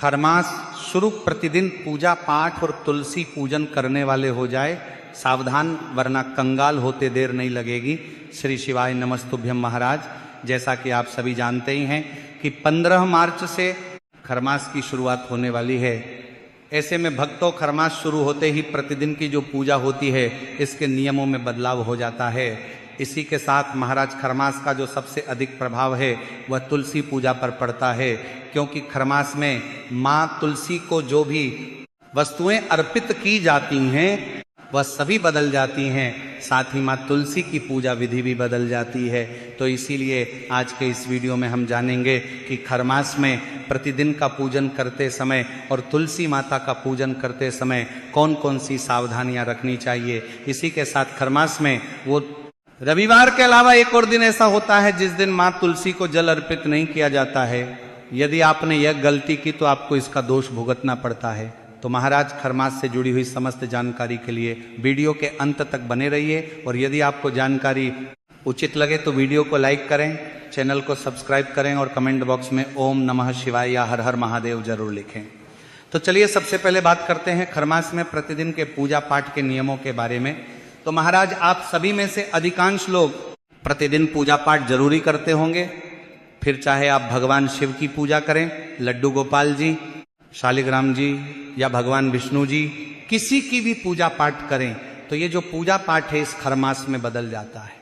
खरमास शुरू प्रतिदिन पूजा पाठ और तुलसी पूजन करने वाले हो जाए सावधान, वरना कंगाल होते देर नहीं लगेगी। श्री शिवाय नमस्तुभ्यम महाराज। जैसा कि आप सभी जानते ही हैं कि 15 मार्च से खरमास की शुरुआत होने वाली है। ऐसे में भक्तों, खरमास शुरू होते ही प्रतिदिन की जो पूजा होती है इसके नियमों में बदलाव हो जाता है। इसी के साथ महाराज खरमास का जो सबसे अधिक प्रभाव है वह तुलसी पूजा पर पड़ता है, क्योंकि खरमास में माँ तुलसी को जो भी वस्तुएं अर्पित की जाती हैं वह सभी बदल जाती हैं, साथ ही माँ तुलसी की पूजा विधि भी बदल जाती है। तो इसीलिए आज के इस वीडियो में हम जानेंगे कि खरमास में प्रतिदिन का पूजन करते समय और तुलसी माता का पूजन करते समय कौन कौन सी सावधानियां रखनी चाहिए। इसी के साथ खरमास में वो रविवार के अलावा एक और दिन ऐसा होता है जिस दिन माँ तुलसी को जल अर्पित नहीं किया जाता है। यदि आपने यह गलती की तो आपको इसका दोष भुगतना पड़ता है। तो महाराज खरमास से जुड़ी हुई समस्त जानकारी के लिए वीडियो के अंत तक बने रहिए, और यदि आपको जानकारी उचित लगे तो वीडियो को लाइक करें, चैनल को सब्सक्राइब करें और कमेंट बॉक्स में ओम नमः शिवाय या हर हर महादेव जरूर लिखें। तो चलिए सबसे पहले बात करते हैं खरमास में प्रतिदिन के पूजा पाठ के नियमों के बारे में। तो महाराज आप सभी में से अधिकांश लोग प्रतिदिन पूजा पाठ जरूरी करते होंगे। फिर चाहे आप भगवान शिव की पूजा करें, लड्डू गोपाल जी, शालिग्राम जी या भगवान विष्णु जी, किसी की भी पूजा पाठ करें, तो ये जो पूजा पाठ है इस खरमास में बदल जाता है।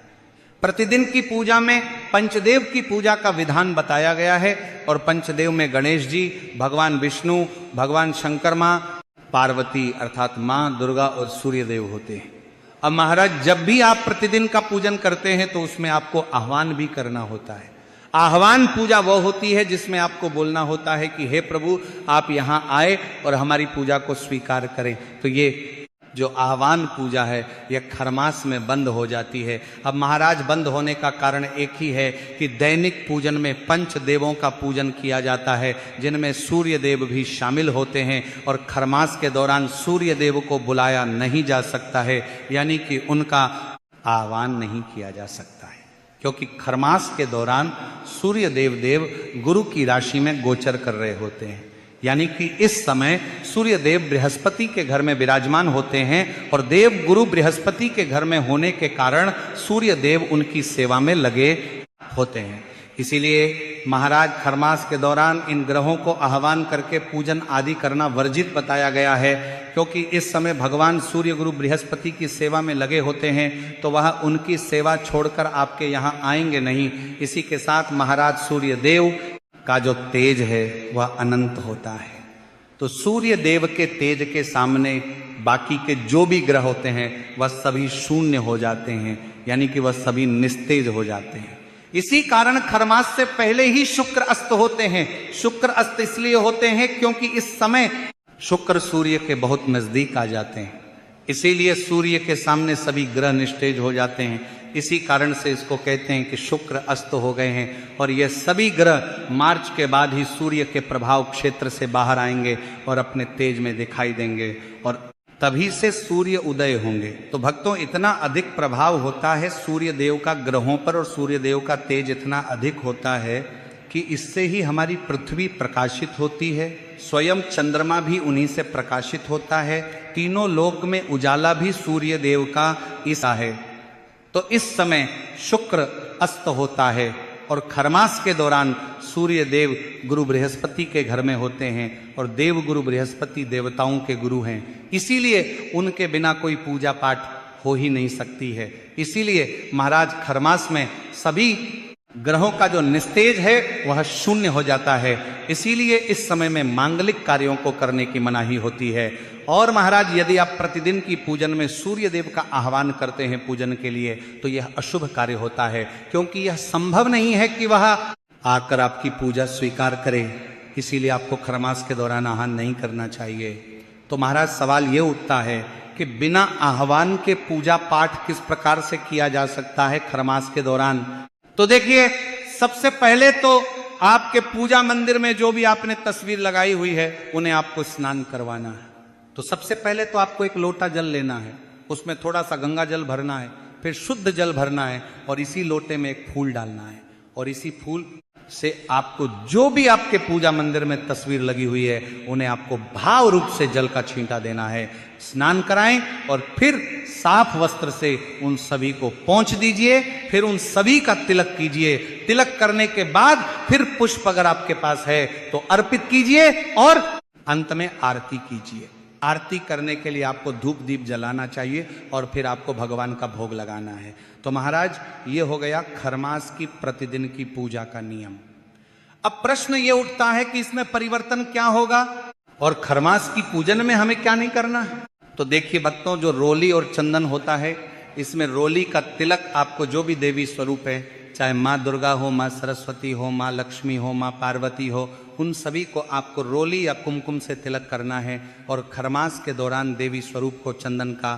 प्रतिदिन की पूजा में पंचदेव की पूजा का विधान बताया गया है, और पंचदेव में गणेश जी, भगवान विष्णु, भगवान शंकर माँ, पार्वती अर्थात माँ दुर्गा और सूर्य देव होते हैं। अब महाराज जब भी आप प्रतिदिन का पूजन करते हैं तो उसमें आपको आह्वान भी करना होता है। आह्वान पूजा वो होती है जिसमें आपको बोलना होता है कि हे प्रभु आप यहाँ आए और हमारी पूजा को स्वीकार करें। तो ये जो आह्वान पूजा है यह खरमास में बंद हो जाती है। अब महाराज बंद होने का कारण एक ही है कि दैनिक पूजन में पंच देवों का पूजन किया जाता है, जिनमें सूर्य देव भी शामिल होते हैं, और खरमास के दौरान सूर्य देव को बुलाया नहीं जा सकता है, यानी कि उनका आह्वान नहीं किया जा सकता है, क्योंकि खरमास के दौरान सूर्य देव गुरु की राशि में गोचर कर रहे होते हैं। यानी कि इस समय सूर्य देव बृहस्पति के घर में विराजमान होते हैं, और देव गुरु बृहस्पति के घर में होने के कारण सूर्य देव उनकी सेवा में लगे होते हैं। इसीलिए महाराज खरमास के दौरान इन ग्रहों को आह्वान करके पूजन आदि करना वर्जित बताया गया है, क्योंकि इस समय भगवान सूर्य गुरु बृहस्पति की सेवा में लगे होते हैं, तो वह उनकी सेवा छोड़कर आपके यहाँ आएंगे नहीं। इसी के साथ महाराज सूर्य देव का जो तेज है वह अनंत होता है, तो सूर्य देव के तेज के सामने बाकी के जो भी ग्रह होते हैं वह सभी शून्य हो जाते हैं, यानी कि वह सभी निस्तेज हो जाते हैं। इसी कारण खरमास से पहले ही शुक्र अस्त होते हैं। शुक्र अस्त इसलिए होते हैं क्योंकि इस समय शुक्र सूर्य के बहुत नजदीक आ जाते हैं, इसीलिए सूर्य के सामने सभी ग्रह निस्तेज हो जाते हैं। इसी कारण से इसको कहते हैं कि शुक्र अस्त हो गए हैं, और ये सभी ग्रह मार्च के बाद ही सूर्य के प्रभाव क्षेत्र से बाहर आएंगे और अपने तेज में दिखाई देंगे, और तभी से सूर्य उदय होंगे। तो भक्तों, इतना अधिक प्रभाव होता है सूर्य देव का ग्रहों पर, और सूर्य देव का तेज इतना अधिक होता है कि इससे ही हमारी पृथ्वी प्रकाशित होती है। स्वयं चंद्रमा भी उन्हीं से प्रकाशित होता है। तीनों लोक में उजाला भी सूर्य देव का ईसा है। तो इस समय शुक्र अस्त होता है, और खरमास के दौरान सूर्य देव गुरु बृहस्पति के घर में होते हैं, और देव गुरु बृहस्पति देवताओं के गुरु हैं, इसीलिए उनके बिना कोई पूजा पाठ हो ही नहीं सकती है। इसीलिए महाराज खरमास में सभी ग्रहों का जो निस्तेज है वह शून्य हो जाता है। इसीलिए इस समय में मांगलिक कार्यों को करने की मनाही होती है। और महाराज यदि आप प्रतिदिन की पूजन में सूर्य देव का आह्वान करते हैं पूजन के लिए, तो यह अशुभ कार्य होता है, क्योंकि यह संभव नहीं है कि वह आकर आपकी पूजा स्वीकार करे। इसीलिए आपको खरमास के दौरान आह्वान नहीं करना चाहिए। तो महाराज सवाल ये उठता है कि बिना आह्वान के पूजा पाठ किस प्रकार से किया जा सकता है खरमास के दौरान। तो देखिए, सबसे पहले तो आपके पूजा मंदिर में जो भी आपने तस्वीर लगाई हुई है उन्हें आपको स्नान करवाना है। तो सबसे पहले तो आपको एक लोटा जल लेना है, उसमें थोड़ा सा गंगा जल भरना है, फिर शुद्ध जल भरना है, और इसी लोटे में एक फूल डालना है, और इसी फूल से आपको जो भी आपके पूजा मंदिर में तस्वीर लगी हुई है उन्हें आपको भाव रूप से जल का छींटा देना है। स्नान कराएं और फिर साफ वस्त्र से उन सभी को पोंछ दीजिए, फिर उन सभी का तिलक कीजिए। तिलक करने के बाद फिर पुष्प अगर आपके पास है तो अर्पित कीजिए और अंत में आरती कीजिए। आरती करने के लिए आपको धूप दीप जलाना चाहिए और फिर आपको भगवान का भोग लगाना है। तो महाराज ये हो गया खरमास की प्रतिदिन की पूजा का नियम। अब प्रश्न ये उठता है कि इसमें परिवर्तन क्या होगा और खरमास की पूजन में हमें क्या नहीं करना है। तो देखिए भक्तों, जो रोली और चंदन होता है, इसमें रोली का तिलक आपको जो भी देवी स्वरूप है, चाहे माँ दुर्गा हो, माँ सरस्वती हो, माँ लक्ष्मी हो, माँ पार्वती हो, उन सभी को आपको रोली या कुमकुम से तिलक करना है। और खरमास के दौरान देवी स्वरूप को चंदन का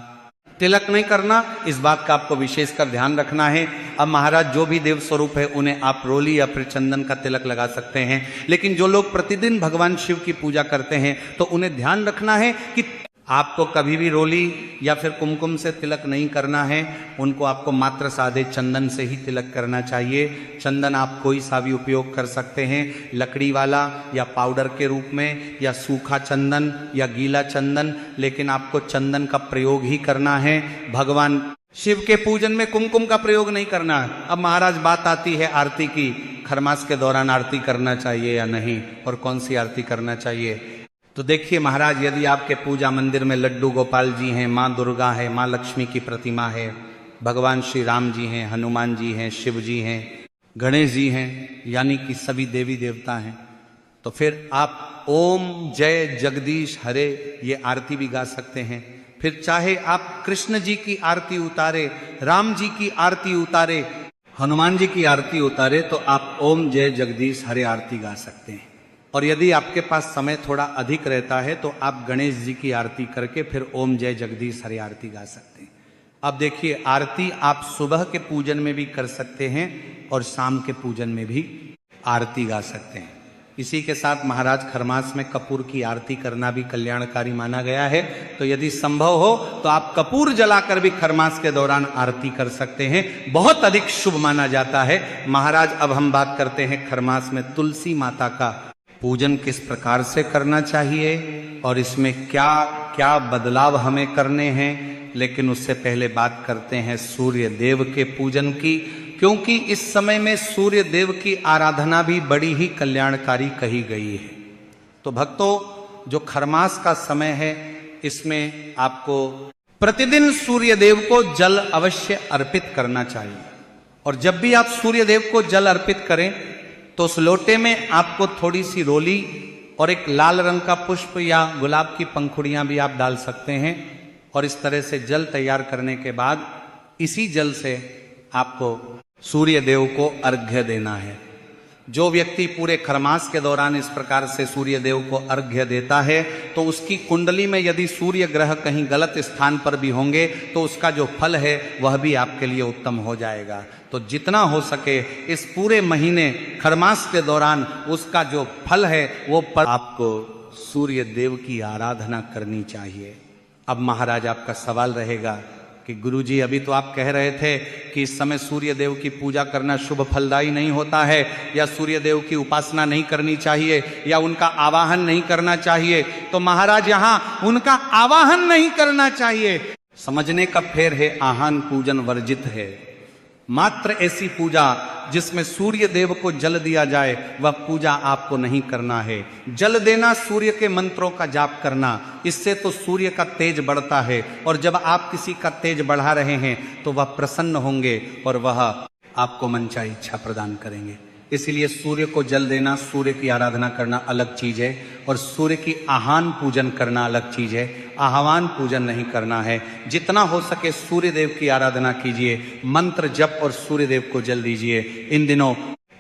तिलक नहीं करना, इस बात का आपको विशेषकर ध्यान रखना है। अब महाराज जो भी देव स्वरूप है उन्हें आप रोली या फिर चंदन का तिलक लगा सकते हैं, लेकिन जो लोग प्रतिदिन भगवान शिव की पूजा करते हैं तो उन्हें ध्यान रखना है कि आपको कभी भी रोली या फिर कुमकुम से तिलक नहीं करना है। उनको आपको मात्र सादे चंदन से ही तिलक करना चाहिए। चंदन आप कोई सा भी उपयोग कर सकते हैं, लकड़ी वाला या पाउडर के रूप में या सूखा चंदन या गीला चंदन, लेकिन आपको चंदन का प्रयोग ही करना है। भगवान शिव के पूजन में कुमकुम का प्रयोग नहीं करना। अब महाराज बात आती है आरती की, खरमास के दौरान आरती करना चाहिए या नहीं और कौन सी आरती करना चाहिए। तो देखिए महाराज, यदि आपके पूजा मंदिर में लड्डू गोपाल जी हैं, माँ दुर्गा है, माँ लक्ष्मी की प्रतिमा है, भगवान श्री राम जी हैं, हनुमान जी हैं, शिव जी हैं, गणेश जी हैं, यानी कि सभी देवी देवता हैं, तो फिर आप ओम जय जगदीश हरे ये आरती भी गा सकते हैं। फिर चाहे आप कृष्ण जी की आरती उतारे, राम जी की आरती उतारे, हनुमान जी की आरती उतारे, तो आप ओम जय जगदीश हरे आरती गा सकते हैं। और यदि आपके पास समय थोड़ा अधिक रहता है तो आप गणेश जी की आरती करके फिर ओम जय जगदीश हरे आरती गा सकते हैं। अब देखिए, आरती आप सुबह के पूजन में भी कर सकते हैं और शाम के पूजन में भी आरती गा सकते हैं। इसी के साथ महाराज खरमास में कपूर की आरती करना भी कल्याणकारी माना गया है। तो यदि संभव हो तो आप कपूर जलाकर भी खरमास के दौरान आरती कर सकते हैं, बहुत अधिक शुभ माना जाता है। महाराज अब हम बात करते हैं खरमास में तुलसी माता का पूजन किस प्रकार से करना चाहिए और इसमें क्या क्या बदलाव हमें करने हैं। लेकिन उससे पहले बात करते हैं सूर्य देव के पूजन की, क्योंकि इस समय में सूर्य देव की आराधना भी बड़ी ही कल्याणकारी कही गई है। तो भक्तों, जो खरमास का समय है इसमें आपको प्रतिदिन सूर्य देव को जल अवश्य अर्पित करना चाहिए। और जब भी आप सूर्य देव को जल अर्पित करें तो उस लोटे में आपको थोड़ी सी रोली और एक लाल रंग का पुष्प या गुलाब की पंखुड़ियां भी आप डाल सकते हैं। और इस तरह से जल तैयार करने के बाद इसी जल से आपको सूर्य देव को अर्घ्य देना है। जो व्यक्ति पूरे खरमास के दौरान इस प्रकार से सूर्य देव को अर्घ्य देता है तो उसकी कुंडली में यदि सूर्य ग्रह कहीं गलत स्थान पर भी होंगे तो उसका जो फल है वह भी आपके लिए उत्तम हो जाएगा। तो जितना हो सके इस पूरे महीने खरमास के दौरान उसका जो फल है वो पर आपको सूर्य देव की आराधना करनी चाहिए। अब महाराज आपका सवाल रहेगा कि गुरुजी, अभी तो आप कह रहे थे कि इस समय सूर्य देव की पूजा करना शुभ फलदायी नहीं होता है, या सूर्य देव की उपासना नहीं करनी चाहिए, या उनका आवाहन नहीं करना चाहिए। तो महाराज, यहाँ उनका आवाहन नहीं करना चाहिए, समझने का फेर है, आहान पूजन वर्जित है। मात्र ऐसी पूजा जिसमें सूर्य देव को जल दिया जाए वह पूजा आपको नहीं करना है। जल देना, सूर्य के मंत्रों का जाप करना, इससे तो सूर्य का तेज बढ़ता है और जब आप किसी का तेज बढ़ा रहे हैं तो वह प्रसन्न होंगे और वह आपको मनचाही इच्छा प्रदान करेंगे। इसीलिए सूर्य को जल देना, सूर्य की आराधना करना अलग चीज है और सूर्य की आहान पूजन करना अलग चीज है। आह्वान पूजन नहीं करना है। जितना हो सके सूर्य देव की आराधना कीजिए, मंत्र जप और सूर्य देव को जल दीजिए। इन दिनों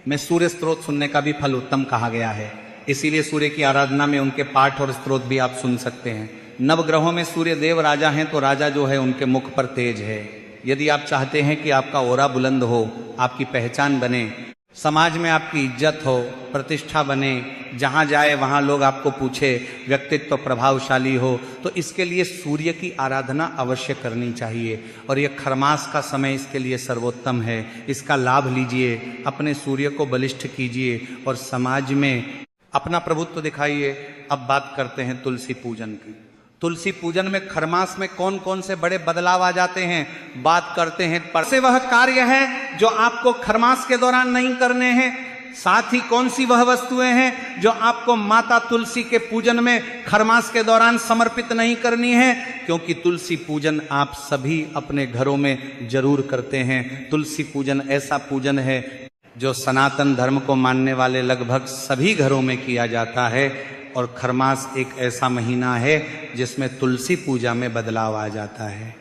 में सूर्य स्त्रोत सुनने का भी फल उत्तम कहा गया है, इसीलिए सूर्य की आराधना में उनके पाठ और स्त्रोत भी आप सुन सकते हैं। नवग्रहों में सूर्य देव राजा हैं, तो राजा जो है उनके मुख पर तेज है। यदि आप चाहते हैं कि आपका ओरा बुलंद हो, आपकी पहचान बने, समाज में आपकी इज्जत हो, प्रतिष्ठा बने, जहाँ जाए वहाँ लोग आपको पूछे, व्यक्तित्व प्रभावशाली हो, तो इसके लिए सूर्य की आराधना अवश्य करनी चाहिए। और ये खरमास का समय इसके लिए सर्वोत्तम है। इसका लाभ लीजिए, अपने सूर्य को बलिष्ठ कीजिए और समाज में अपना प्रभुत्व दिखाइए। अब बात करते हैं तुलसी पूजन की। तुलसी पूजन में खरमास में कौन कौन से बड़े बदलाव आ जाते हैं, बात करते हैं। पर से वह कार्य है जो आपको खरमास के दौरान नहीं करने हैं, साथ ही कौन सी वह वस्तुएं हैं जो आपको माता तुलसी के पूजन में खरमास के दौरान समर्पित नहीं करनी है, क्योंकि तुलसी पूजन आप सभी अपने घरों में जरूर करते हैं। तुलसी पूजन ऐसा पूजन है जो सनातन धर्म को मानने वाले लगभग सभी घरों में किया जाता है। और खरमास एक ऐसा महीना है जिसमें तुलसी पूजा में बदलाव आ जाता है।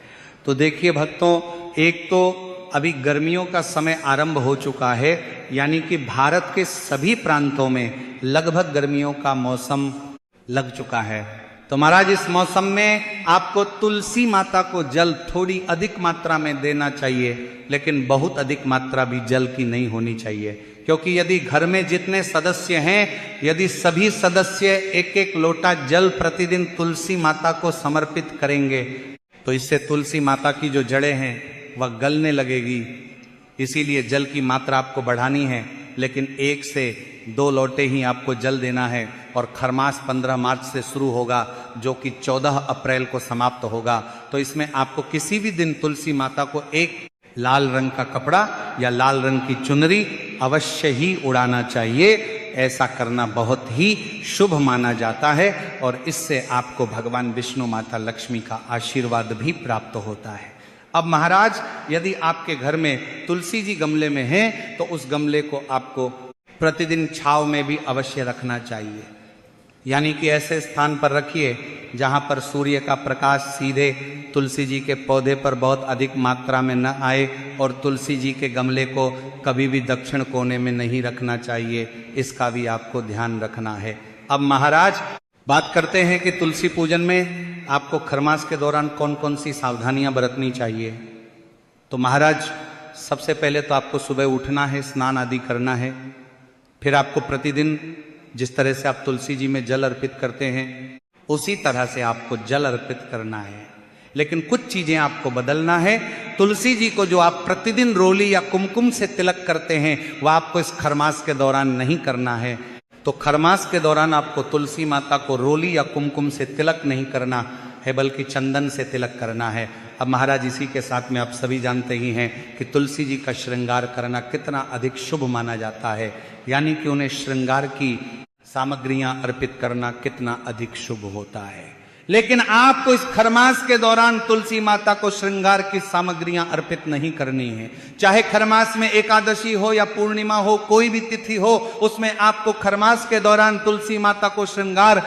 तो देखिए भक्तों, एक तो अभी गर्मियों का समय आरंभ हो चुका है, यानी कि भारत के सभी प्रांतों में लगभग गर्मियों का मौसम लग चुका है। तो महाराज, इस मौसम में आपको तुलसी माता को जल थोड़ी अधिक मात्रा में देना चाहिए, लेकिन बहुत अधिक मात्रा भी जल की नहीं होनी चाहिए। क्योंकि यदि घर में जितने सदस्य हैं, यदि सभी सदस्य एक एक लोटा जल प्रतिदिन तुलसी माता को समर्पित करेंगे, तो इससे तुलसी माता की जो जड़ें हैं वह गलने लगेगी। इसीलिए जल की मात्रा आपको बढ़ानी है, लेकिन 1 से 2 लोटे ही आपको जल देना है। और खरमास 15 मार्च से शुरू होगा, जो कि 14 अप्रैल को समाप्त होगा। तो इसमें आपको किसी भी दिन तुलसी माता को एक लाल रंग का कपड़ा या लाल रंग की चुनरी अवश्य ही उड़ाना चाहिए। ऐसा करना बहुत ही शुभ माना जाता है और इससे आपको भगवान विष्णु माता लक्ष्मी का आशीर्वाद भी प्राप्त होता है। अब महाराज, यदि आपके घर में तुलसी जी गमले में हैं, तो उस गमले को आपको प्रतिदिन छांव में भी अवश्य रखना चाहिए। यानी कि ऐसे स्थान पर रखिए जहाँ पर सूर्य का प्रकाश सीधे तुलसी जी के पौधे पर बहुत अधिक मात्रा में न आए, और तुलसी जी के गमले को कभी भी दक्षिण कोने में नहीं रखना चाहिए। इसका भी आपको ध्यान रखना है। अब महाराज, बात करते हैं कि तुलसी पूजन में आपको खरमास के दौरान कौन कौन सी सावधानियां बरतनी चाहिए। तो महाराज, सबसे पहले तो आपको सुबह उठना है, स्नान आदि करना है। फिर आपको प्रतिदिन जिस तरह से आप तुलसी जी में जल अर्पित करते हैं, उसी तरह से आपको जल अर्पित करना है। लेकिन कुछ चीजें आपको बदलना है। तुलसी जी को जो आप प्रतिदिन रोली या कुमकुम से तिलक करते हैं, वह आपको इस खरमास के दौरान नहीं करना है। तो खरमास के दौरान आपको तुलसी माता को रोली या कुमकुम से तिलक नहीं करना है, बल्कि चंदन से तिलक करना है। अब महाराज, इसी के साथ में आप सभी जानते ही हैं कि तुलसी जी का श्रृंगार करना कितना अधिक शुभ माना जाता है। यानी कि उन्हें श्रृंगार की सामग्रियां अर्पित करना कितना अधिक शुभ होता है। लेकिन आपको इस खरमास के दौरान तुलसी माता को श्रृंगार की सामग्रियां अर्पित नहीं करनी है। चाहे खरमास में एकादशी हो या पूर्णिमा हो, कोई भी तिथि हो, उसमें आपको खरमास के दौरान तुलसी माता को श्रृंगार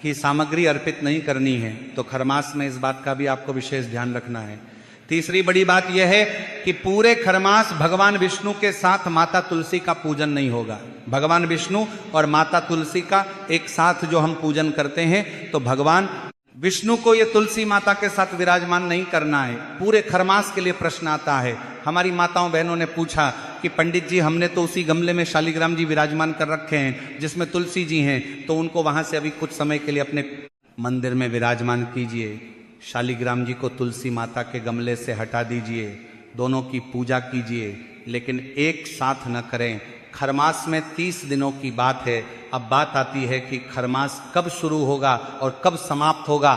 की सामग्री अर्पित नहीं करनी है। तो खरमास में इस बात का भी आपको विशेष ध्यान रखना है। तीसरी बड़ी बात यह है कि पूरे खरमास भगवान विष्णु के साथ माता तुलसी का पूजन नहीं होगा। भगवान विष्णु और माता तुलसी का एक साथ जो हम पूजन करते हैं, तो भगवान विष्णु को ये तुलसी माता के साथ विराजमान नहीं करना है। पूरे खरमास के लिए प्रश्न आता है। हमारी माताओं बहनों ने पूछा कि पंडित जी, हमने तो उसी गमले में शालिग्राम जी विराजमान कर रखे हैं जिसमें तुलसी जी हैं, तो उनको वहां से अभी कुछ समय के लिए अपने मंदिर में विराजमान कीजिए। शालिग्राम जी को तुलसी माता के गमले से हटा दीजिए, दोनों की पूजा कीजिए, लेकिन एक साथ न करें। खरमास में 30 दिनों की बात है। अब बात आती है कि खरमास कब शुरू होगा और कब समाप्त होगा।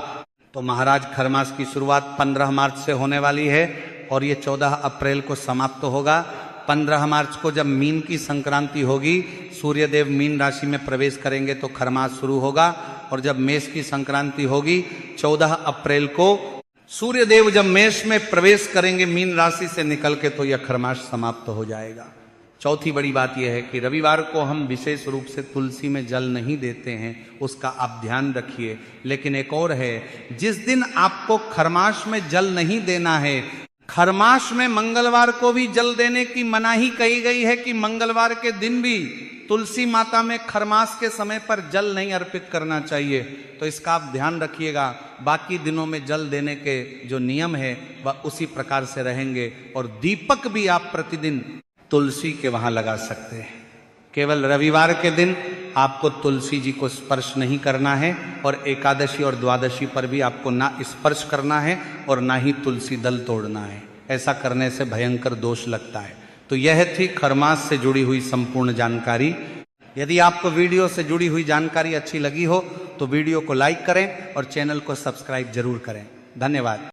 तो महाराज, खरमास की शुरुआत 15 मार्च से होने वाली है और ये 14 अप्रैल को समाप्त होगा। 15 मार्च को जब मीन की संक्रांति होगी, सूर्यदेव मीन राशि में प्रवेश करेंगे तो खरमास शुरू होगा। और जब मेष की संक्रांति होगी 14 अप्रैल को, सूर्यदेव जब मेष में प्रवेश करेंगे मीन राशि से निकल के, तो यह खरमास समाप्त हो जाएगा। चौथी बड़ी बात यह है कि रविवार को हम विशेष रूप से तुलसी में जल नहीं देते हैं, उसका आप ध्यान रखिए। लेकिन एक और है, जिस दिन आपको खरमास में जल नहीं देना है, खरमास में मंगलवार को भी जल देने की मनाही कही गई है कि मंगलवार के दिन भी तुलसी माता में खरमास के समय पर जल नहीं अर्पित करना चाहिए। तो इसका आप ध्यान रखिएगा। बाकी दिनों में जल देने के जो नियम है वह उसी प्रकार से रहेंगे। और दीपक भी आप प्रतिदिन तुलसी के वहां लगा सकते हैं। केवल रविवार के दिन आपको तुलसी जी को स्पर्श नहीं करना है, और एकादशी और द्वादशी पर भी आपको ना स्पर्श करना है और ना ही तुलसी दल तोड़ना है। ऐसा करने से भयंकर दोष लगता है। तो यह थी खरमास से जुड़ी हुई संपूर्ण जानकारी। यदि आपको वीडियो से जुड़ी हुई जानकारी अच्छी लगी हो तो वीडियो को लाइक करें और चैनल को सब्सक्राइब जरूर करें। धन्यवाद।